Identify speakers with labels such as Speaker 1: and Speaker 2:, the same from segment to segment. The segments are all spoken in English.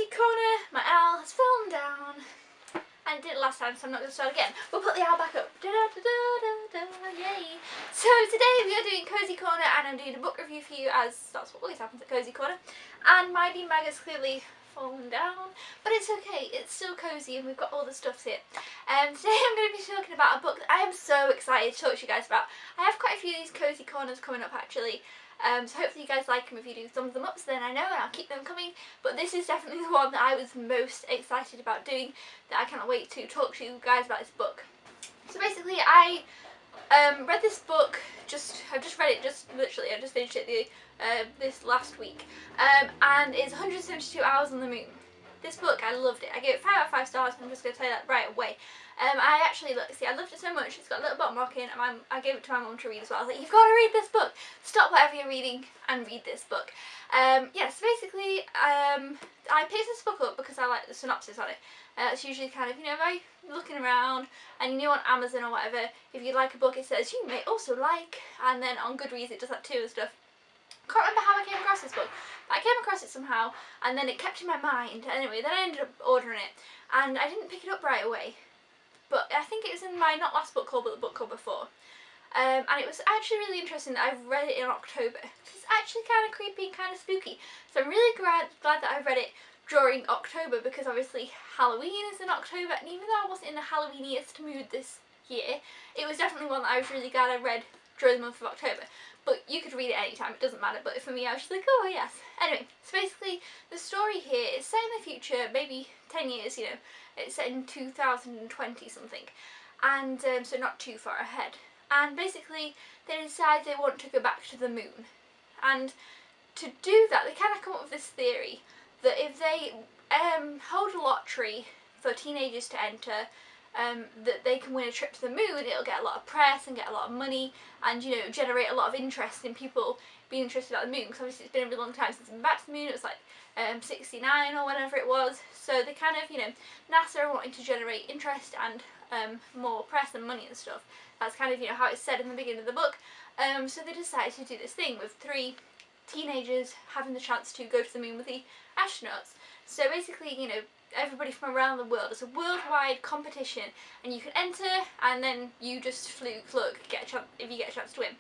Speaker 1: Cozy Corner, my owl has fallen down. And it did it last time, so I'm not going to start again. We'll put the owl back up. Da -da -da -da -da -da, yay! So today we are doing Cozy Corner, and I'm doing a book review for you, as that's what always happens at Cozy Corner. And my beanbag has clearly fallen down, but it's okay, it's still cozy and we've got all the stuffs here. Today I'm going to be talking about a book that I am so excited to talk to you guys about. I have quite a few of these Cozy Corners coming up actually, so hopefully you guys like them. If you do, thumbs them up so then I know and I'll keep them coming. But this is definitely the one that I was most excited about doing, that I cannot wait to talk to you guys about this book. So basically I read this book, I've just read it literally, I just finished it this last week, and it's 172 Hours on the Moon. This book, I loved it. I gave it 5 out of 5 stars, I'm just going to tell you that right away. I actually, I loved it so much, it's got a little bookmark in, and I gave it to my mum to read as well. I was like, you've got to read this book! Stop whatever you're reading and read this book. Yeah, so basically, I picked this book up because I like the synopsis on it. It's usually kind of, very looking around, and on Amazon or whatever, if you like a book it says, you may also like, and then on Goodreads it does that too and stuff. Can't remember how I came across this book, but I came across it somehow, and then it kept in my mind. Anyway, then I ended up ordering it, and I didn't pick it up right away, but I think it was in my not last book haul, but the book haul before. And it was actually really interesting that I've read it in October. It's actually kind of creepy and kind of spooky, so I'm really glad that I read it during October, because obviously Halloween is in October, and even though I wasn't in the Halloweeniest mood this year, it was definitely one that I was really glad I read during the month of October. But you could read it anytime, it doesn't matter, but for me I was just like, oh yes. Anyway, so basically the story here is set in the future, maybe 10 years, it's set in 2020 something, and so not too far ahead. And basically they decide they want to go back to the moon, and to do that they kind of come up with this theory that if they hold a lottery for teenagers to enter, that they can win a trip to the moon. It'll get a lot of press and get a lot of money, and generate a lot of interest in people being interested about the moon, because obviously it's been a really long time since I've been back to the moon. It was like 69 or whatever it was, so they kind of, NASA are wanting to generate interest and more press and money and stuff. That's kind of how it's said in the beginning of the book. So they decided to do this thing with 3 teenagers having the chance to go to the moon with the astronauts. So basically, everybody from around the world. It's a worldwide competition, and you can enter, and then you just flug, get a chance if you get a chance to win.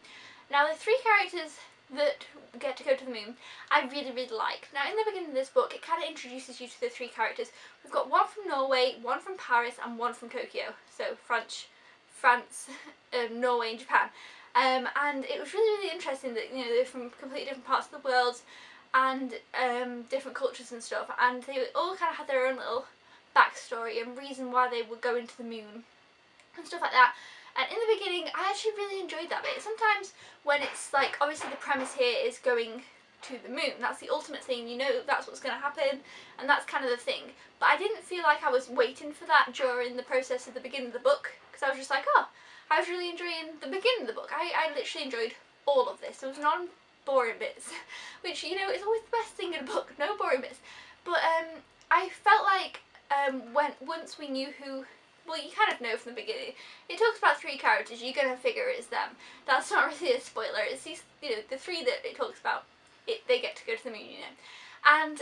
Speaker 1: Now the 3 characters that get to go to the moon, I really, really like. Now in the beginning of this book, it kind of introduces you to the 3 characters. We've got one from Norway, one from Paris, and one from Tokyo. So France, Norway, and Japan. And it was really, really interesting that they're from completely different parts of the world, and different cultures and stuff, and they all kind of had their own little backstory and reason why they were going to the moon and stuff like that. And in the beginning I actually really enjoyed that bit. Sometimes when it's like, obviously the premise here is going to the moon, that's the ultimate thing, that's what's going to happen, and that's kind of the thing, but I didn't feel like I was waiting for that during the process of the beginning of the book, because I was just like, oh, I was really enjoying the beginning of the book. I literally enjoyed all of this. There was boring bits, which is always the best thing in a book, no boring bits. But I felt like once we knew who, well, you kind of know from the beginning, it talks about 3 characters, you're gonna figure it's them. That's not really a spoiler, it's these, the 3 that it talks about, they get to go to the moon, and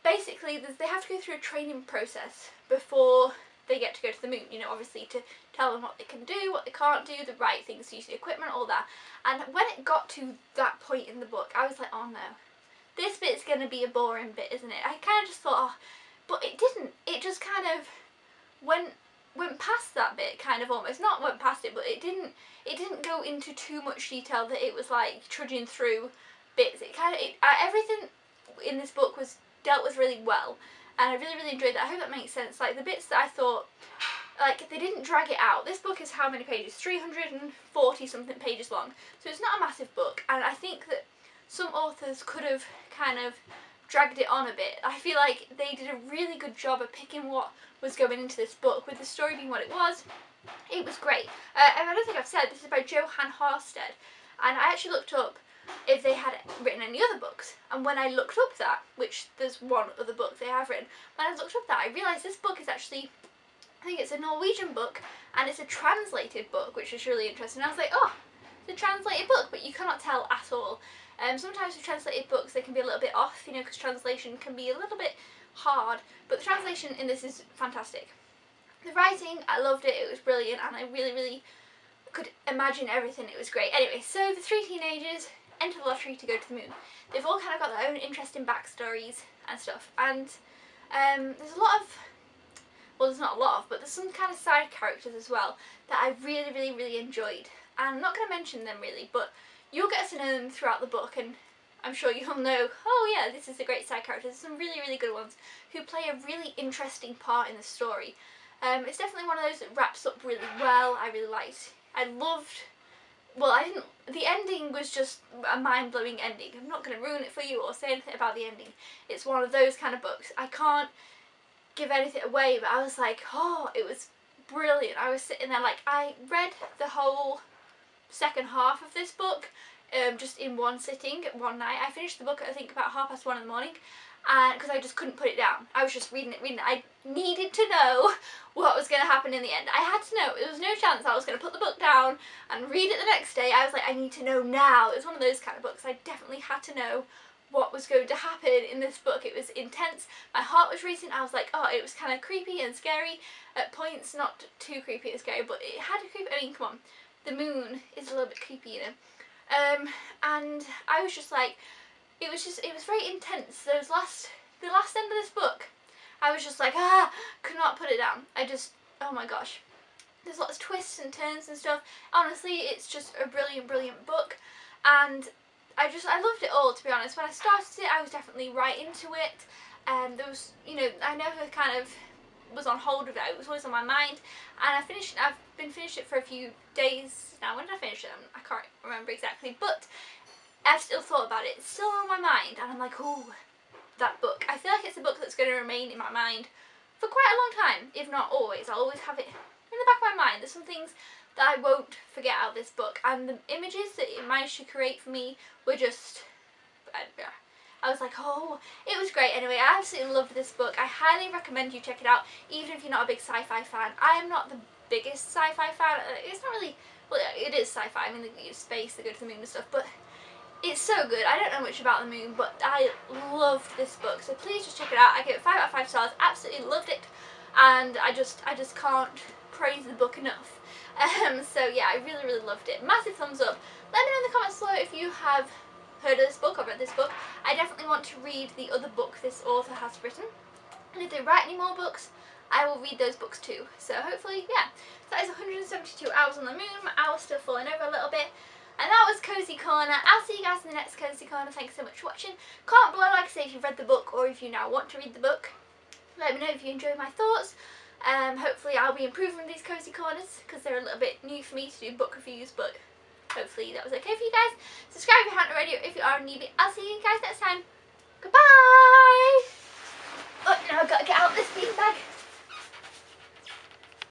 Speaker 1: basically they have to go through a training process before they get to go to the moon, obviously to tell them what they can do, what they can't do, the right things to use the equipment, all that. And when it got to that point in the book, I was like, oh no, this bit's going to be a boring bit, isn't it? I kind of just thought, oh, but it didn't. It just kind of went past that bit, kind of almost. Not went past it, but it didn't go into too much detail that it was like trudging through bits. Everything in this book was dealt with really well. And I really, really enjoyed that. I hope that makes sense. Like, the bits that I thought, like, they didn't drag it out. This book is how many pages? 340 something pages long. So it's not a massive book. And I think that some authors could have kind of dragged it on a bit. I feel like they did a really good job of picking what was going into this book, with the story being what it was. It was great. And I don't think I've said, this is by Johan Harstead. And I actually looked up if they had written any other books, and when I looked up that, which there's one other book they have written, when I looked up that I realised this book is actually, I think it's a Norwegian book, and it's a translated book, which is really interesting. I was like, oh, it's a translated book, but you cannot tell at all. Sometimes with translated books they can be a little bit off, you know, because translation can be a little bit hard, but the translation in this is fantastic. The writing, I loved it, it was brilliant, and I really could imagine everything, it was great. Anyway, so the three teenagers enter the lottery to go to the moon. They've all kind of got their own interesting backstories and stuff, and there's a lot of, well, there's not a lot of, but there's some kind of side characters as well that I really enjoyed. And I'm not going to mention them really, but you'll get to know them throughout the book, and I'm sure you'll know, oh yeah, this is a great side character. There's some really good ones who play a really interesting part in the story. It's definitely one of those that wraps up really well. I really liked. I loved, well, the ending was just a mind-blowing ending. I'm not going to ruin it for you or say anything about the ending. It's one of those kind of books. I can't give anything away, but I was like, oh, it was brilliant. I was sitting there like, I read the whole second half of this book just in one sitting, one night. I finished the book at I think about 1:30 in the morning, and because I just couldn't put it down. I was just reading it. I needed to know what was going to happen in the end. I had to know. There was no chance I was going to put the book down and read it the next day. I was like, I need to know now. It was one of those kind of books. I definitely had to know what was going to happen in this book. It was intense. My heart was racing. I was like, oh, it was kind of creepy and scary at points. Not too creepy and scary, but it had a creep. I mean, come on. The moon is a little bit creepy, you know. And I was just like, it was very intense. The last end of this book, I was just like, could not put it down. Oh my gosh. There's lots of twists and turns and stuff. Honestly, it's just a brilliant book, and I loved it all, to be honest. When I started it, I was definitely right into it. There was, you know, I never kind of was on hold with it. It was always on my mind, and I've been finished it for a few days now. When did I finish it? I can't remember exactly, but I've still thought about it. It's still on my mind, and I'm like, oh, that book. I feel like it's a book that's going to remain in my mind for quite a long time, if not always. I'll always have it in the back of my mind. There's some things that I won't forget out of this book, and the images that it managed to create for me were just, I was like, oh, it was great. Anyway, I absolutely loved this book. I highly recommend you check it out, even if you're not a big sci-fi fan. I am not the biggest sci-fi fan. It's not really, well, it is sci-fi. I mean, they use space, they go to the moon and stuff, but it's so good. I don't know much about the moon, but I loved this book, so please just check it out. I give it 5 out of 5 stars. Absolutely loved it, and I just can't praise the book enough. So yeah, I really loved it. Massive thumbs up. Let me know in the comments below if you have heard of this book or read this book. I definitely want to read the other book this author has written, and if they write any more books, I will read those books too. So hopefully, yeah. So that is 172 hours on the moon. My hour's still falling over a little bit. And that was Cozy Corner. I'll see you guys in the next Cozy Corner. Thanks so much for watching. Comment below, like I say, if you've read the book or if you now want to read the book. Let me know if you enjoyed my thoughts. Hopefully I'll be improving these Cozy Corners because they're a little bit new for me to do book reviews, but hopefully that was okay for you guys. Subscribe if you haven't already, or if you are a newbie. I'll see you guys next time.